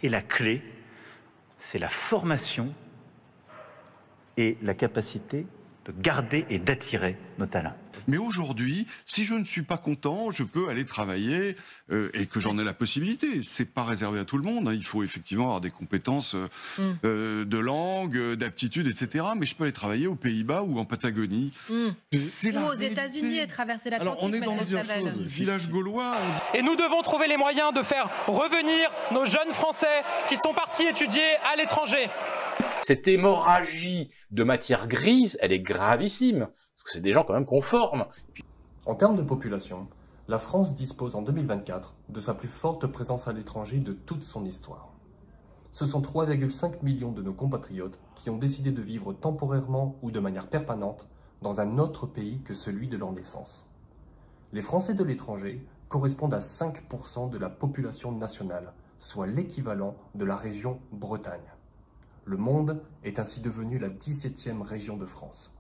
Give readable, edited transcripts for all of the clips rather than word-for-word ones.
Et la clé, c'est la formation et la capacité de garder et d'attirer nos talents. Mais aujourd'hui, si je ne suis pas content, je peux aller travailler et que j'en ai la possibilité. C'est pas réservé à tout le monde. Hein. Il faut effectivement avoir des compétences de langue, d'aptitude, etc. Mais je peux aller travailler aux Pays-Bas ou en Patagonie. C'est ou la aux réalité. États-Unis et traverser l'Atlantique. Alors on est dans Maîtresse plusieurs Clavel. choses. Village gaulois. Et nous devons trouver les moyens de faire revenir nos jeunes Français qui sont partis étudier à l'étranger. Cette hémorragie de matière grise, elle est gravissime, parce que c'est des gens quand même qu'on forme. En termes de population, la France dispose en 2024 de sa plus forte présence à l'étranger de toute son histoire. Ce sont 3,5 millions de nos compatriotes qui ont décidé de vivre temporairement ou de manière permanente dans un autre pays que celui de leur naissance. Les Français de l'étranger correspondent à 5% de la population nationale, soit l'équivalent de la région Bretagne. Le monde est ainsi devenu la 17e région de France.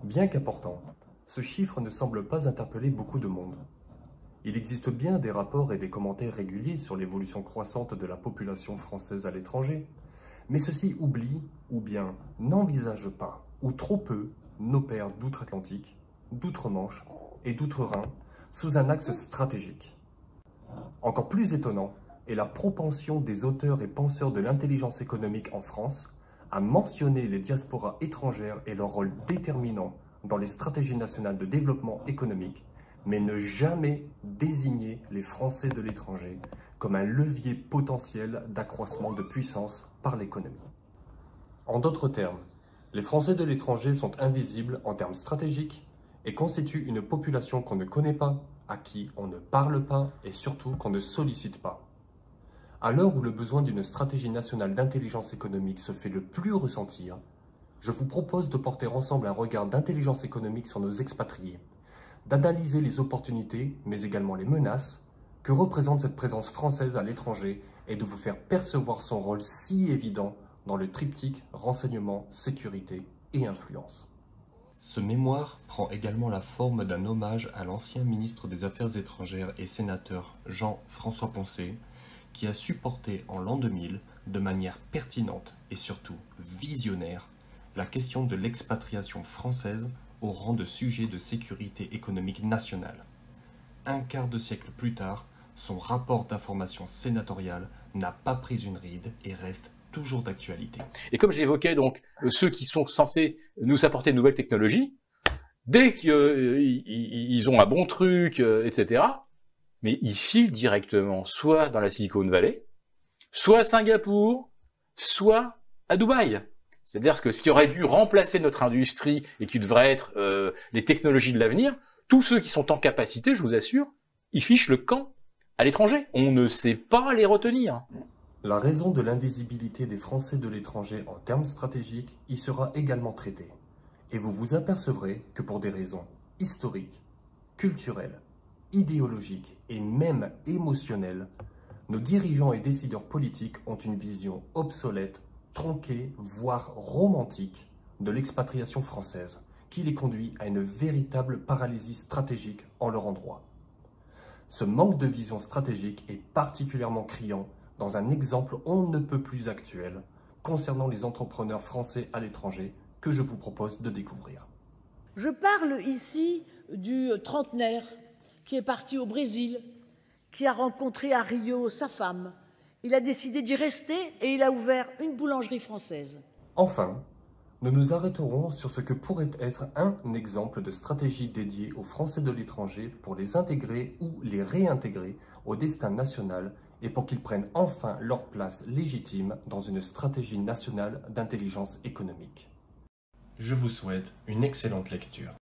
Bien qu'important, ce chiffre ne semble pas interpeller beaucoup de monde. Il existe bien des rapports et des commentaires réguliers sur l'évolution croissante de la population française à l'étranger, mais ceux-ci oublient ou bien n'envisagent pas, ou trop peu, nos pairs d'outre-Atlantique, d'outre-Manche et d'outre-Rhin sous un axe stratégique. Encore plus étonnant est la propension des auteurs et penseurs de l'intelligence économique en France à mentionner les diasporas étrangères et leur rôle déterminant dans les stratégies nationales de développement économique, mais ne jamais désigner les Français de l'étranger comme un levier potentiel d'accroissement de puissance par l'économie. En d'autres termes, les Français de l'étranger sont invisibles en termes stratégiques et constituent une population qu'on ne connaît pas, à qui on ne parle pas et surtout qu'on ne sollicite pas. À l'heure où le besoin d'une stratégie nationale d'intelligence économique se fait le plus ressentir, je vous propose de porter ensemble un regard d'intelligence économique sur nos expatriés, d'analyser les opportunités, mais également les menaces, que représente cette présence française à l'étranger et de vous faire percevoir son rôle si évident dans le triptyque renseignement, sécurité et influence. Ce mémoire prend également la forme d'un hommage à l'ancien ministre des Affaires étrangères et sénateur Jean-François Poncet, qui a supporté en l'an 2000, de manière pertinente et surtout visionnaire, la question de l'expatriation française au rang de sujet de sécurité économique nationale. Un quart de siècle plus tard, son rapport d'information sénatorial n'a pas pris une ride et reste toujours d'actualité. Et comme j'évoquais donc ceux qui sont censés nous apporter de nouvelles technologies, dès qu'ils ont un bon truc, etc., mais ils filent directement soit dans la Silicon Valley, soit à Singapour, soit à Dubaï. C'est-à-dire que ce qui aurait dû remplacer notre industrie et qui devrait être les technologies de l'avenir, tous ceux qui sont en capacité, je vous assure, ils fichent le camp à l'étranger. On ne sait pas les retenir. La raison de l'invisibilité des Français de l'étranger en termes stratégiques y sera également traitée. Et vous vous apercevrez que pour des raisons historiques, culturelles, idéologiques et même émotionnelles, nos dirigeants et décideurs politiques ont une vision obsolète, tronquée, voire romantique de l'expatriation française, qui les conduit à une véritable paralysie stratégique en leur endroit. Ce manque de vision stratégique est particulièrement criant dans un exemple on ne peut plus actuel concernant les entrepreneurs français à l'étranger que je vous propose de découvrir. Je parle ici du trentenaire qui est parti au Brésil, qui a rencontré à Rio sa femme. Il a décidé d'y rester et il a ouvert une boulangerie française. Enfin, nous nous arrêterons sur ce que pourrait être un exemple de stratégie dédiée aux Français de l'étranger pour les intégrer ou les réintégrer au destin national et pour qu'ils prennent enfin leur place légitime dans une stratégie nationale d'intelligence économique. Je vous souhaite une excellente lecture.